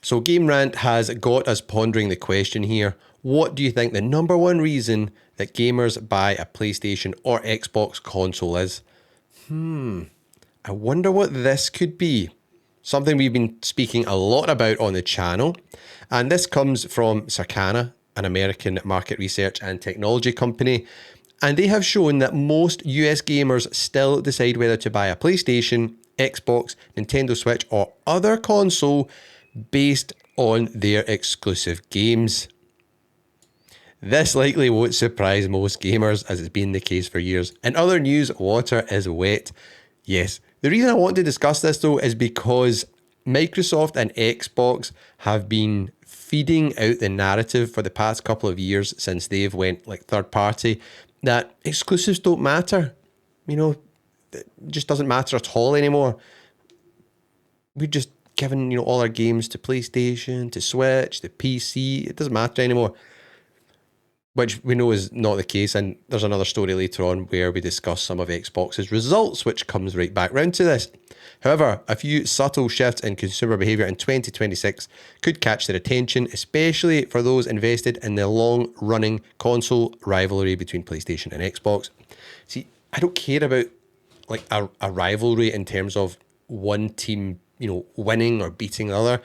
So Game Rant has got us pondering the question here. What do you think the number one reason that gamers buy a PlayStation or Xbox console is? I wonder what this could be. Something we've been speaking a lot about on the channel. And this comes from Circana, an American market research and technology company. And they have shown that most US gamers still decide whether to buy a PlayStation, Xbox, Nintendo Switch, or other console based on their exclusive games. This likely won't surprise most gamers, as it's been the case for years. In other news, water is wet. Yes, the reason I want to discuss this though is because Microsoft and Xbox have been feeding out the narrative for the past couple of years since they've went like third party that exclusives don't matter. You know, it just doesn't matter at all anymore. We're just giving, all our games to PlayStation, to Switch, to PC. It doesn't matter anymore. Which we know is not the case, and there's another story later on where we discuss some of Xbox's results, which comes right back round to this. However, a few subtle shifts in consumer behaviour in 2026 could catch their attention, especially for those invested in the long-running console rivalry between PlayStation and Xbox. See, I don't care about like a rivalry in terms of one team, winning or beating the other.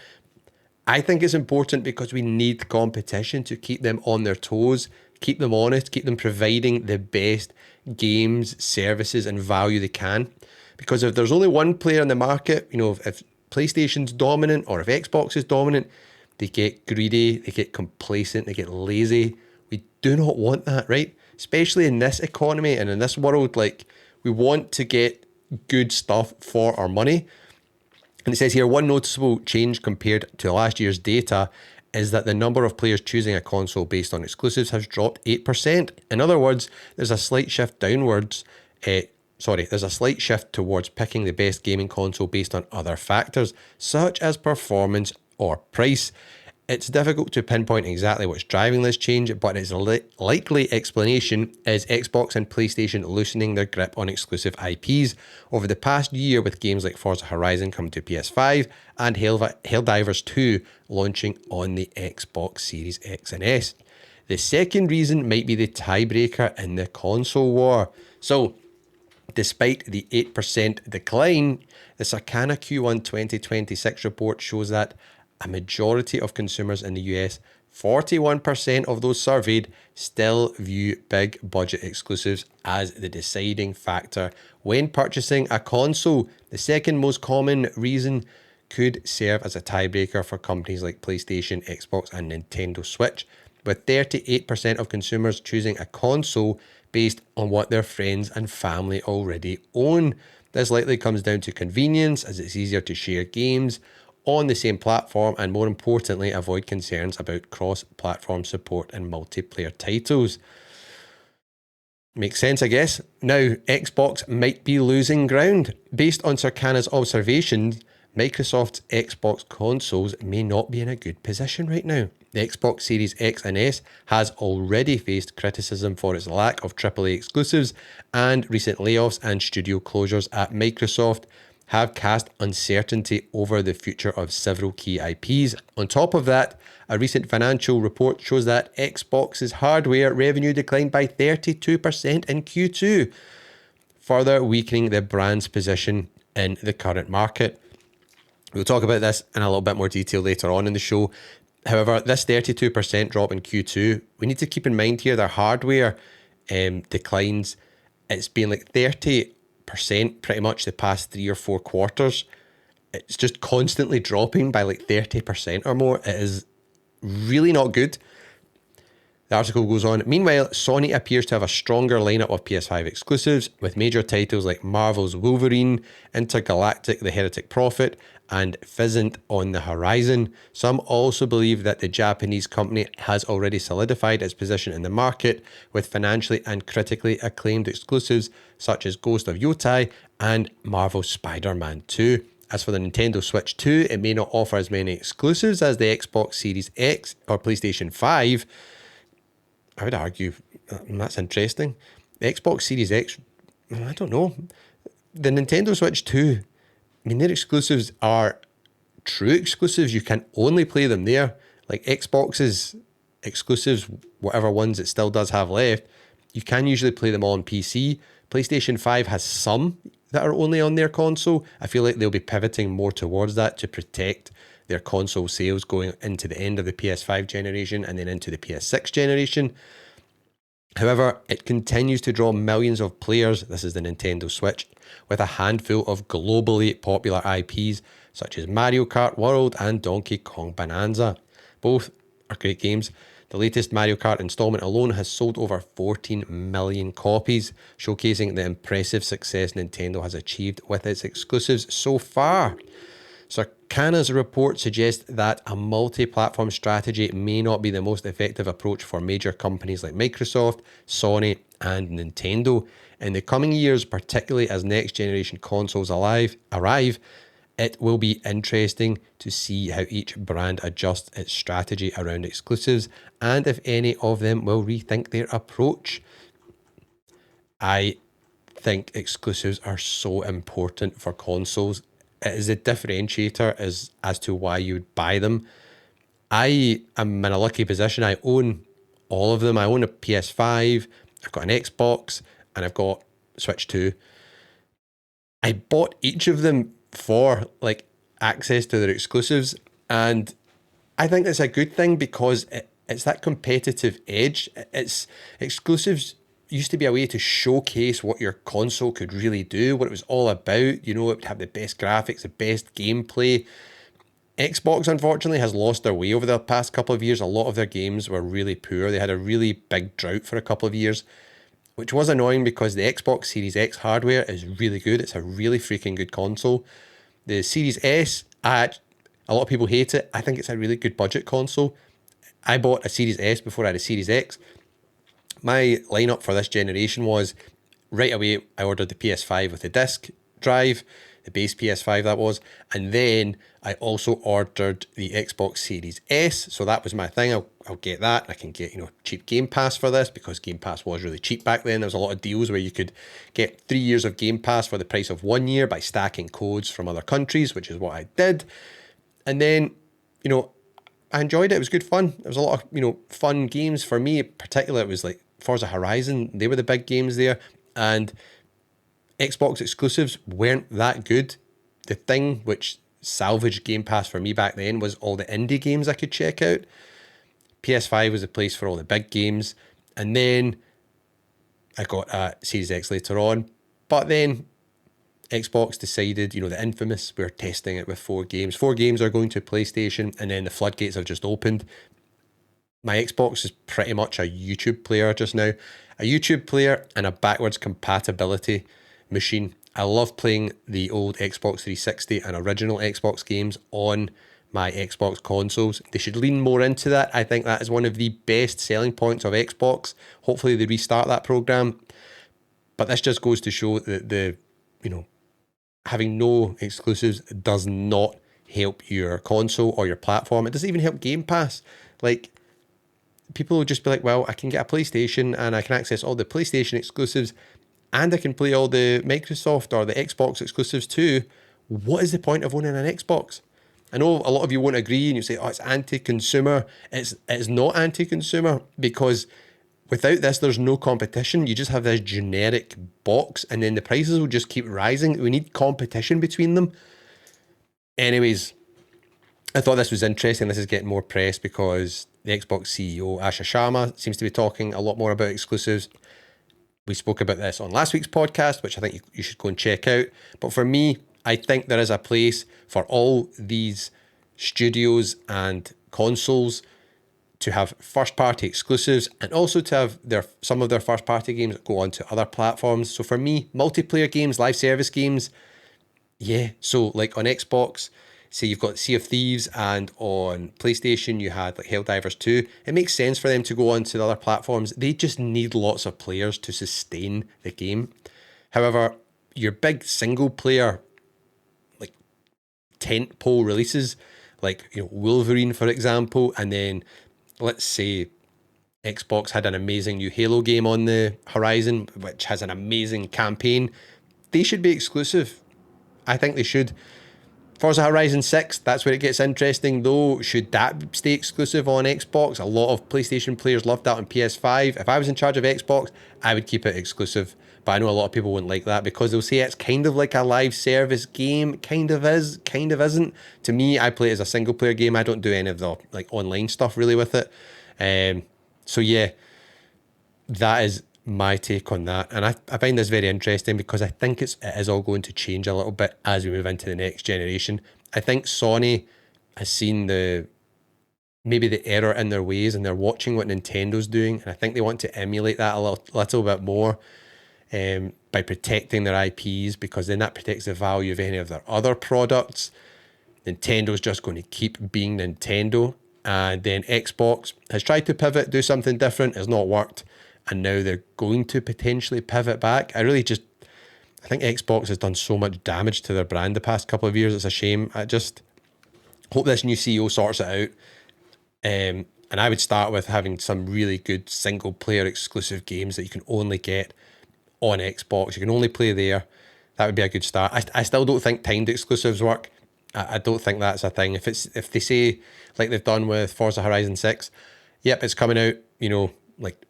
I think it's important because we need competition to keep them on their toes, keep them honest, keep them providing the best games, services, and value they can. Because if there's only one player in the market, if PlayStation's dominant or if Xbox is dominant, they get greedy, they get complacent, they get lazy. We do not want that, right? Especially in this economy and in this world, like we want to get good stuff for our money. And it says here, one noticeable change compared to last year's data is that the number of players choosing a console based on exclusives has dropped 8%. In other words, there's a slight shift downwards. There's a slight shift towards picking the best gaming console based on other factors, such as performance or price. It's difficult to pinpoint exactly what's driving this change, but its likely explanation is Xbox and PlayStation loosening their grip on exclusive IPs over the past year, with games like Forza Horizon coming to PS5 and Helldivers 2 launching on the Xbox Series X and S. The second reason might be the tiebreaker in the console war. So, despite the 8% decline, the Circana Q1 2026 report shows that a majority of consumers in the US, 41% of those surveyed, still view big budget exclusives as the deciding factor when purchasing a console. The second most common reason could serve as a tiebreaker for companies like PlayStation, Xbox, and Nintendo Switch, with 38% of consumers choosing a console based on what their friends and family already own. This likely comes down to convenience, as it's easier to share games on the same platform and, more importantly, avoid concerns about cross-platform support and multiplayer titles. Makes sense, I guess. Now, Xbox might be losing ground. Based on Circana's observations, Microsoft's Xbox consoles may not be in a good position right now. The Xbox Series X and S has already faced criticism for its lack of AAA exclusives, and recent layoffs and studio closures at Microsoft have cast uncertainty over the future of several key IPs. On top of that, a recent financial report shows that Xbox's hardware revenue declined by 32% in Q2, further weakening the brand's position in the current market. We'll talk about this in a little bit more detail later on in the show. However, this 32% drop in Q2, we need to keep in mind here their hardware declines. It's been like 30% pretty much the past 3 or 4 quarters. It's just constantly dropping by like 30% or more. It is really not good. The article goes on. Meanwhile, Sony appears to have a stronger lineup of PS5 exclusives, with major titles like Marvel's Wolverine, Intergalactic: The Heretic Prophet, and Fizzant on the horizon. Some also believe that the Japanese company has already solidified its position in the market with financially and critically acclaimed exclusives such as Ghost of Yotai and Marvel's Spider-Man 2. As for the Nintendo Switch 2, it may not offer as many exclusives as the Xbox Series X or PlayStation 5. I would argue that's interesting. The Xbox Series X, I don't know. The Nintendo Switch 2, I mean, their exclusives are true exclusives, you can only play them there. Like Xbox's exclusives, whatever ones it still does have left, you can usually play them all on PC. PlayStation 5 has some that are only on their console. I feel like they'll be pivoting more towards that to protect their console sales going into the end of the PS5 generation and then into the PS6 generation. However, it continues to draw millions of players, this is the Nintendo Switch, with a handful of globally popular IPs such as Mario Kart World and Donkey Kong Bonanza. Both are great games. The latest Mario Kart installment alone has sold over 14 million copies, showcasing the impressive success Nintendo has achieved with its exclusives so far. Circana's report suggests that a multi-platform strategy may not be the most effective approach for major companies like Microsoft, Sony, and Nintendo. In the coming years, particularly as next generation consoles arrive, it will be interesting to see how each brand adjusts its strategy around exclusives and if any of them will rethink their approach. I think exclusives are so important for consoles. It is a differentiator as to why you would buy them. I am in a lucky position. I own all of them. I own a PS5, I've got an Xbox, and I've got Switch 2. I bought each of them for like access to their exclusives, and I think that's a good thing because it's that competitive edge. It's exclusives used to be a way to showcase what your console could really do, what it was all about. You know, it would have the best graphics, the best gameplay. Xbox, unfortunately, has lost their way over the past couple of years. A lot of their games were really poor. They had a really big drought for a couple of years, which was annoying because the Xbox Series X hardware is really good. It's a really freaking good console. The Series S, a lot of people hate it. I think it's a really good budget console. I bought a Series S before I had a Series X. My lineup for this generation was right away, I ordered the PS5 with the disc drive, the base PS5 that was, and then I also ordered the Xbox Series S. So that was my thing. I'll get that. I can get, cheap Game Pass for this because Game Pass was really cheap back then. There was a lot of deals where you could get 3 years of Game Pass for the price of 1 year by stacking codes from other countries, which is what I did. And then, I enjoyed it. It was good fun. There was a lot of, fun games for me. Particularly, it was like Forza Horizon. They were the big games there. And Xbox exclusives weren't that good. The thing which salvaged Game Pass for me back then was all the indie games I could check out. PS5 was a place for all the big games. And then I got a Series X later on. But then Xbox decided, the infamous, we're testing it with 4 games. 4 games are going to PlayStation, and then the floodgates have just opened. My Xbox is pretty much a YouTube player just now. A YouTube player and a backwards compatibility machine. I love playing the old Xbox 360 and original Xbox games on my Xbox consoles. They should lean more into that. I think that is one of the best selling points of Xbox. Hopefully they restart that program. But this just goes to show that having no exclusives does not help your console or your platform. It doesn't even help Game Pass. Like, people will just be like, well, I can get a PlayStation and I can access all the PlayStation exclusives and I can play all the Microsoft or the Xbox exclusives too. What is the point of owning an Xbox? I know a lot of you won't agree and you say, oh, it's anti-consumer. It's not anti-consumer because without this, there's no competition. You just have this generic box and then the prices will just keep rising. We need competition between them. Anyways, I thought this was interesting. This is getting more press because the Xbox CEO, Asha Sharma, seems to be talking a lot more about exclusives. We spoke about this on last week's podcast, which I think you should go and check out. But for me, I think there is a place for all these studios and consoles to have first-party exclusives and also to have some of their first-party games go onto other platforms. So for me, multiplayer games, live service games, yeah. So like on Xbox, say you've got Sea of Thieves, and on PlayStation you had like Helldivers 2. It makes sense for them to go onto the other platforms. They just need lots of players to sustain the game. However, your big single-player like tentpole releases, like Wolverine, for example, and then let's say Xbox had an amazing new Halo game on the horizon, which has an amazing campaign. They should be exclusive. I think they should. Forza Horizon 6, that's where it gets interesting though. Should that stay exclusive on Xbox? A lot of PlayStation players loved that on PS5. If I was in charge of Xbox, I would keep it exclusive. But I know a lot of people wouldn't like that because they'll say it's kind of like a live service game. Kind of is, kind of isn't. To me, I play it as a single player game. I don't do any of the like online stuff really with it. So yeah, that is my take on that. And I find this very interesting because I think it is all going to change a little bit as we move into the next generation. I think Sony has seen maybe the error in their ways and they're watching what Nintendo's doing. And I think they want to emulate that a little bit more by protecting their IPs, because then that protects the value of any of their other products. Nintendo's just going to keep being Nintendo. And then Xbox has tried to pivot, do something different, has not worked. And now they're going to potentially pivot back. I think Xbox has done so much damage to their brand the past couple of years. It's a shame. I just hope this new CEO sorts it out. And I would start with having some really good single player exclusive games that you can only get on Xbox. You can only play there. That would be a good start. I still don't think timed exclusives work. I don't think that's a thing. If they say, like they've done with Forza Horizon 6, yep, it's coming out, like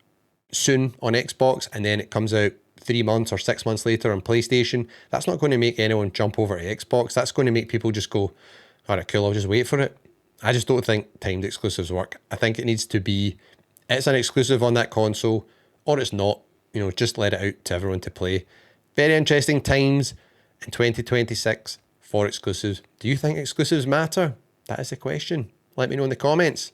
soon on Xbox, and then it comes out 3 months or 6 months later on PlayStation, that's not going to make anyone jump over to Xbox. That's going to make people just go, all right, cool, I'll just wait for it. I just don't think timed exclusives work. I think it needs to be, it's an exclusive on that console, or it's not. Just let it out to everyone to play. Very interesting times in 2026 for exclusives. Do you think exclusives matter? That is the question. Let me know in the comments.